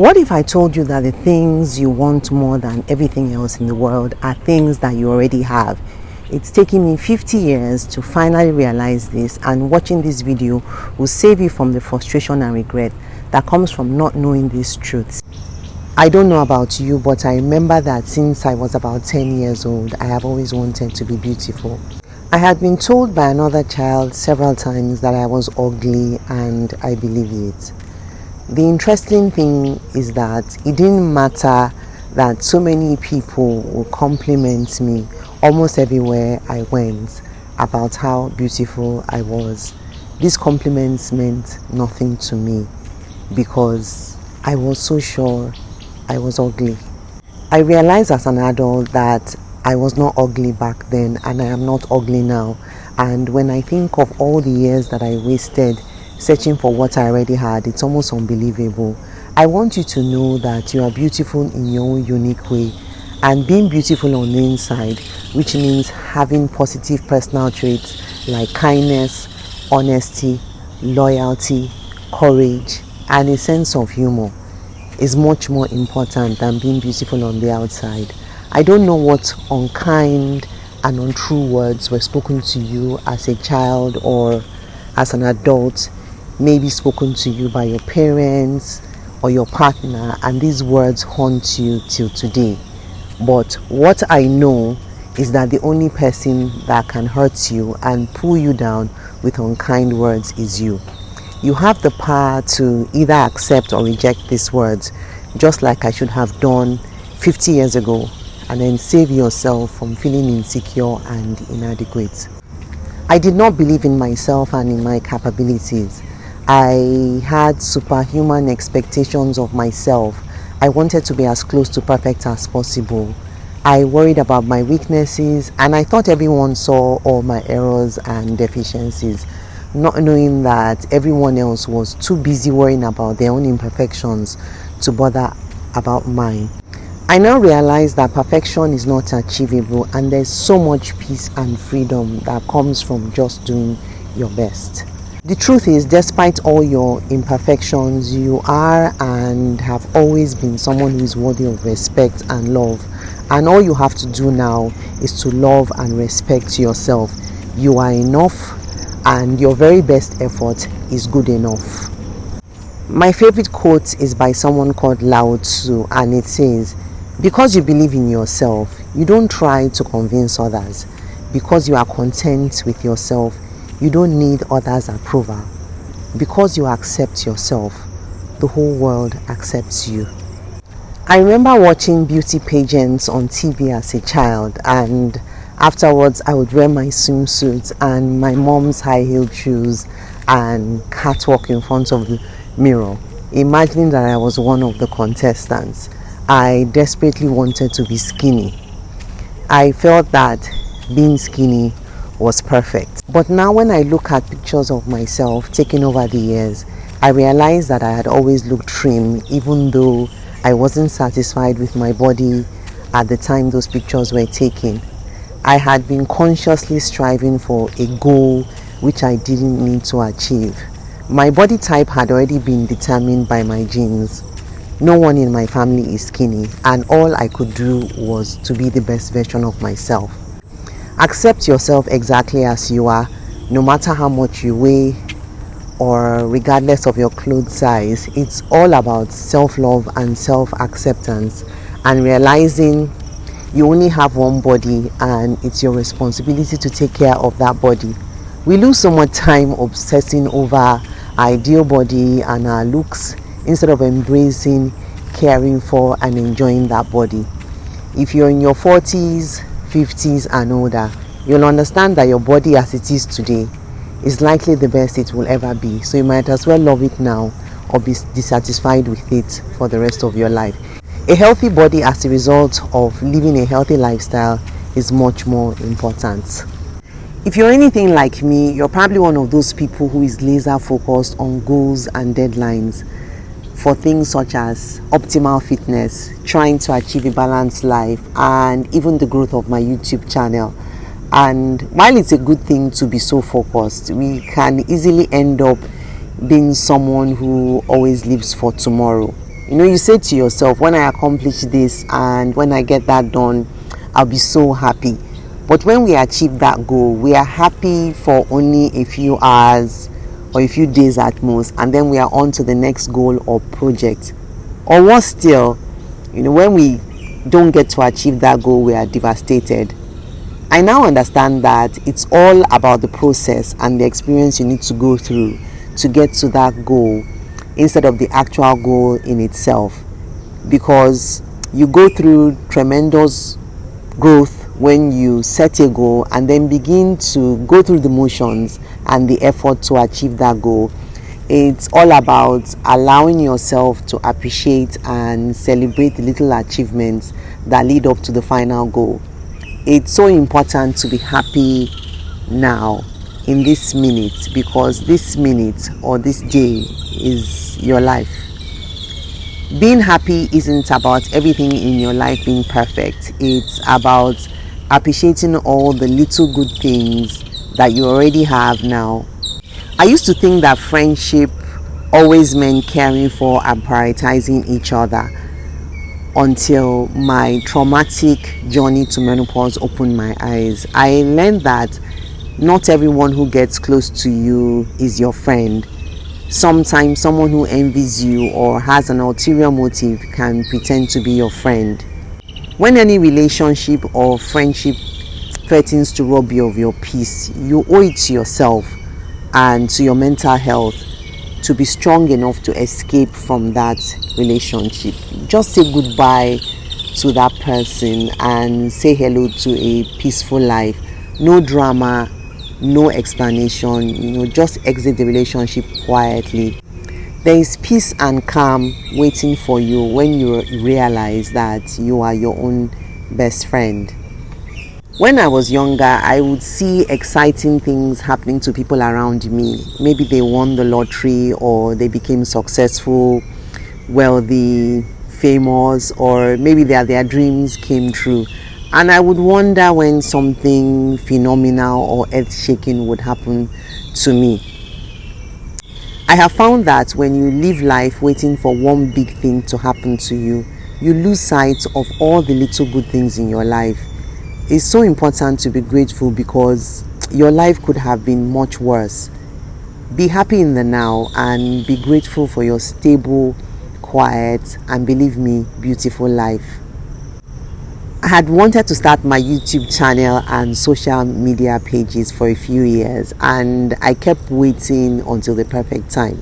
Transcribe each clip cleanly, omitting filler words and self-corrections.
What if I told you that the things you want more than everything else in the world are things that you already have? It's taken me 50 years to finally realize this, and watching this video will save you from the frustration and regret that comes from not knowing these truths. I don't know about you, but I remember that since I was about 10 years old, I have always wanted to be beautiful. I had been told by another child several times that I was ugly, and I believed it. The interesting thing is that it didn't matter that so many people would compliment me almost everywhere I went about how beautiful I was. These compliments meant nothing to me because I was so sure I was ugly. I realized as an adult that I was not ugly back then, and I am not ugly now. And when I think of all the years that I wasted searching for what I already had, it's almost unbelievable. I want you to know that you are beautiful in your own unique way, and being beautiful on the inside, which means having positive personal traits like kindness, honesty, loyalty, courage, and a sense of humor, is much more important than being beautiful on the outside. I don't know what unkind and untrue words were spoken to you as a child or as an adult, maybe spoken to you by your parents or your partner, and these words haunt you till today. But what I know is that the only person that can hurt you and pull you down with unkind words is you. You have the power to either accept or reject these words, just like I should have done 50 years ago, and then save yourself from feeling insecure and inadequate. I did not believe in myself and in my capabilities. I had superhuman expectations of myself. I wanted to be as close to perfect as possible. I worried about my weaknesses, and I thought everyone saw all my errors and deficiencies, not knowing that everyone else was too busy worrying about their own imperfections to bother about mine. I now realize that perfection is not achievable, and there's so much peace and freedom that comes from just doing your best. The truth is, despite all your imperfections, you are and have always been someone who is worthy of respect and love. And all you have to do now is to love and respect yourself. You are enough, and your very best effort is good enough. My favorite quote is by someone called Lao Tzu, and it says, "Because you believe in yourself, you don't try to convince others. Because you are content with yourself, you don't need others' approval. Because you accept yourself, the whole world accepts you." I remember watching beauty pageants on TV as a child, and afterwards I would wear my swimsuit and my mom's high-heeled shoes and catwalk in front of the mirror, imagining that I was one of the contestants. I desperately wanted to be skinny. I felt that being skinny was perfect. But now when I look at pictures of myself taken over the years, I realize that I had always looked trim, even though I wasn't satisfied with my body at the time those pictures were taken. I had been consciously striving for a goal which I didn't need to achieve. My body type had already been determined by my genes. No one in my family is skinny, and all I could do was to be the best version of myself. Accept yourself exactly as you are, no matter how much you weigh or regardless of your clothes size. It's all about self-love and self-acceptance, and realizing you only have one body and it's your responsibility to take care of that body. We lose so much time obsessing over our ideal body and our looks instead of embracing, caring for, and enjoying that body. If you're in your 40s, 50s and older, you'll understand that your body as it is today is likely the best it will ever be. So you might as well love it now or be dissatisfied with it for the rest of your life. A healthy body as a result of living a healthy lifestyle is much more important. If you're anything like me, you're probably one of those people who is laser focused on goals and deadlines for things such as optimal fitness, trying to achieve a balanced life, and even the growth of my YouTube channel. And while it's a good thing to be so focused, we can easily end up being someone who always lives for tomorrow. You say to yourself, when I accomplish this and when I get that done, I'll be so happy. But when we achieve that goal, we are happy for only a few hours or a few days at most, and then we are on to the next goal or project. Or worse still, when we don't get to achieve that goal, we are devastated. I now understand that it's all about the process and the experience you need to go through to get to that goal instead of the actual goal in itself, because you go through tremendous growth when you set a goal and then begin to go through the motions and the effort to achieve that goal. It's all about allowing yourself to appreciate and celebrate the little achievements that lead up to the final goal. It's so important to be happy now in this minute, because this minute or this day is your life. Being happy isn't about everything in your life being perfect. It's about appreciating all the little good things that you already have now. I used to think that friendship always meant caring for and prioritizing each other, until my traumatic journey to menopause opened my eyes. I learned that not everyone who gets close to you is your friend. Sometimes someone who envies you or has an ulterior motive can pretend to be your friend. When any relationship or friendship threatens to rob you of your peace, you owe it to yourself and to your mental health to be strong enough to escape from that relationship. Just say goodbye to that person and say hello to a peaceful life. No drama, no explanation, just exit the relationship quietly. There is peace and calm waiting for you when you realize that you are your own best friend. When I was younger, I would see exciting things happening to people around me. Maybe they won the lottery, or they became successful, wealthy, famous, or maybe their dreams came true. And I would wonder when something phenomenal or earth-shaking would happen to me. I have found that when you live life waiting for one big thing to happen to you, you lose sight of all the little good things in your life. It's so important to be grateful, because your life could have been much worse. Be happy in the now and be grateful for your stable, quiet, and believe me, beautiful life. I had wanted to start my YouTube channel and social media pages for a few years, and I kept waiting until the perfect time.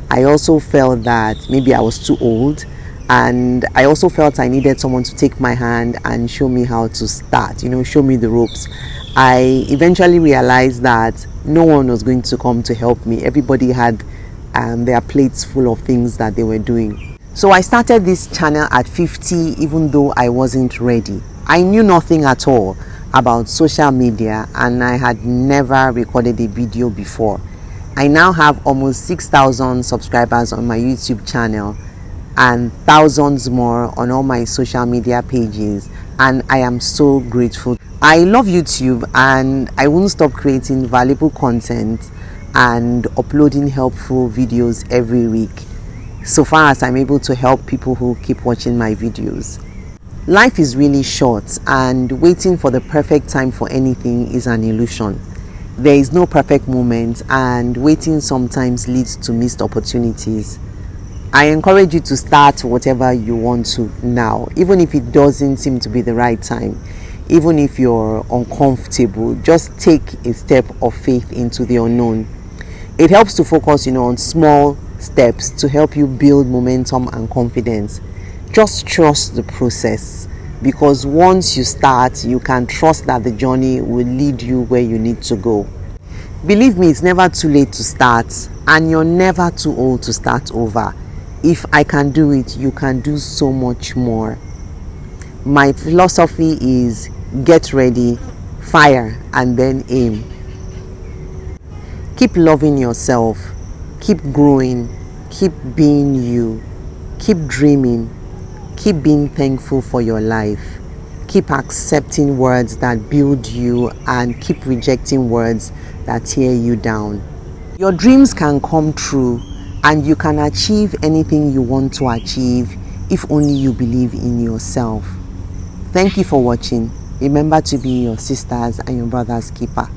I also felt that maybe I was too old, and I also felt I needed someone to take my hand and show me how to start, show me the ropes. I eventually realized that no one was going to come to help me. Everybody had their plates full of things that they were doing. So I started this channel at 50, even though I wasn't ready. I knew nothing at all about social media, and I had never recorded a video before. I now have almost 6,000 subscribers on my YouTube channel and thousands more on all my social media pages, and I am so grateful. I love YouTube, and I won't stop creating valuable content and uploading helpful videos every week, so far as I'm able to help people who keep watching my videos. Life is really short, and waiting for the perfect time for anything is an illusion. There is no perfect moment, and waiting sometimes leads to missed opportunities. I encourage you to start whatever you want to now, even if it doesn't seem to be the right time. Even if you're uncomfortable, just take a step of faith into the unknown. It helps to focus, on small steps to help you build momentum and confidence. Just trust the process, because once you start, you can trust that the journey will lead you where you need to go. Believe me, it's never too late to start, and you're never too old to start over. If I can do it, you can do so much more. My philosophy is get ready, fire, and then aim. Keep loving yourself, keep growing, keep being you, keep dreaming, keep being thankful for your life, keep accepting words that build you, and keep rejecting words that tear you down. Your dreams can come true, and you can achieve anything you want to achieve if only you believe in yourself. Thank you for watching. Remember to be your sisters and your brothers' keeper.